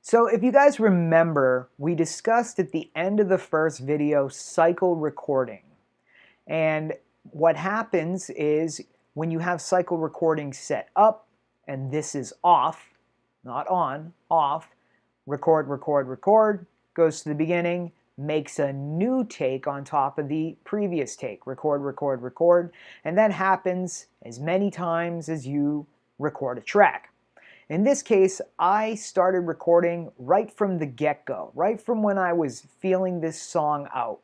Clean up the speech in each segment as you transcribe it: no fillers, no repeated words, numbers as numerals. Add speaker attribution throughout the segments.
Speaker 1: So if you guys remember, we discussed at the end of the first video cycle recording. And what happens is when you have cycle recording set up and this is off, not on, off, record, record, record, goes to the beginning, makes a new take on top of the previous take, record, record, record, and that happens as many times as you record a track. In this case, I started recording right from the get-go, right from when I was feeling this song out.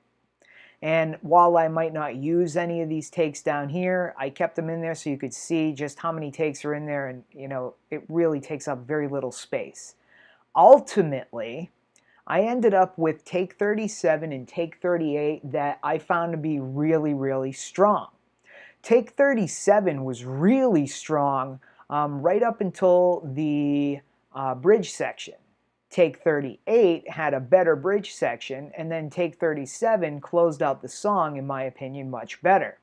Speaker 1: And while I might not use any of these takes down here, I kept them in there so you could see just how many takes are in there, and it really takes up very little space. Ultimately, I ended up with take 37 and take 38 that I found to be really, really strong. Take 37 was really strong right up until the bridge section. Take 38 had a better bridge section, and then take 37 closed out the song, in my opinion, much better.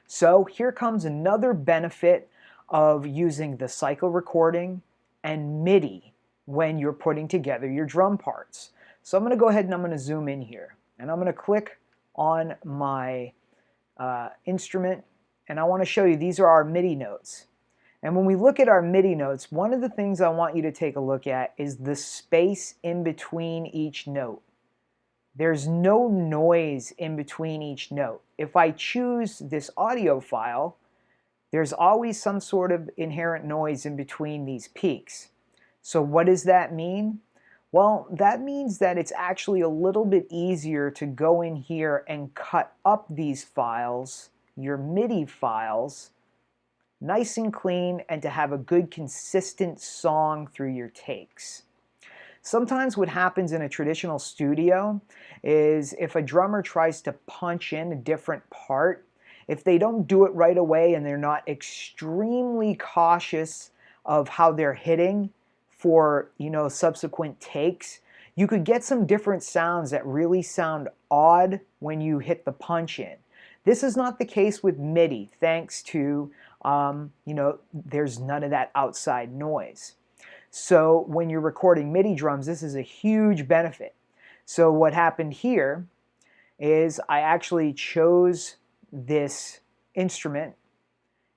Speaker 1: So here comes another benefit of using the cycle recording and MIDI when you're putting together your drum parts. So I'm going to go ahead and I'm going to zoom in here, and I'm going to click on my instrument, and I want to show you these are our MIDI notes. And when we look at our MIDI notes, one of the things I want you to take a look at is the space in between each note. There's no noise in between each note. If I choose this audio file, there's always some sort of inherent noise in between these peaks. So what does that mean? Well, that means that it's actually a little bit easier to go in here and cut up these files, your MIDI files, nice and clean, and to have a good consistent song through your takes. Sometimes what happens in a traditional studio is if a drummer tries to punch in a different part, if they don't do it right away and they're not extremely cautious of how they're hitting for subsequent takes, you could get some different sounds that really sound odd when you hit the punch in. This is not the case with MIDI, thanks to there's none of that outside noise. So when you're recording MIDI drums, this is a huge benefit. So what happened here is I actually chose this instrument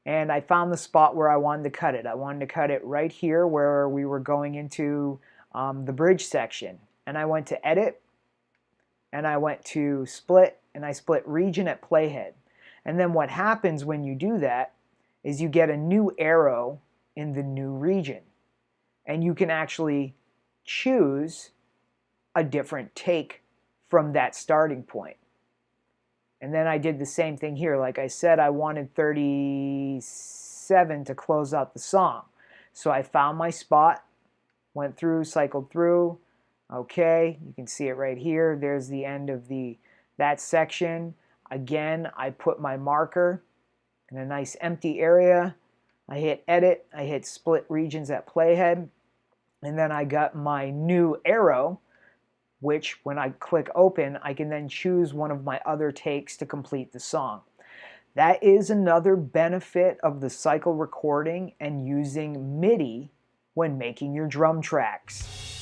Speaker 1: and I found the spot where I wanted to cut it. I wanted to cut it right here where we were going into the bridge section. And I went to Edit, and I went to Split, and I split region at playhead. And then what happens when you do that is you get a new arrow in the new region. And you can actually choose a different take from that starting point. And then I did the same thing here. Like I said, I wanted 37 to close out the song. So I found my spot, went through, cycled through. Okay, you can see it right here. There's the end of that section. Again, I put my marker in a nice empty area. I hit Edit, I hit Split Regions at Playhead, and then I got my new arrow, which when I click Open, I can then choose one of my other takes to complete the song. That is another benefit of the cycle recording and using MIDI when making your drum tracks.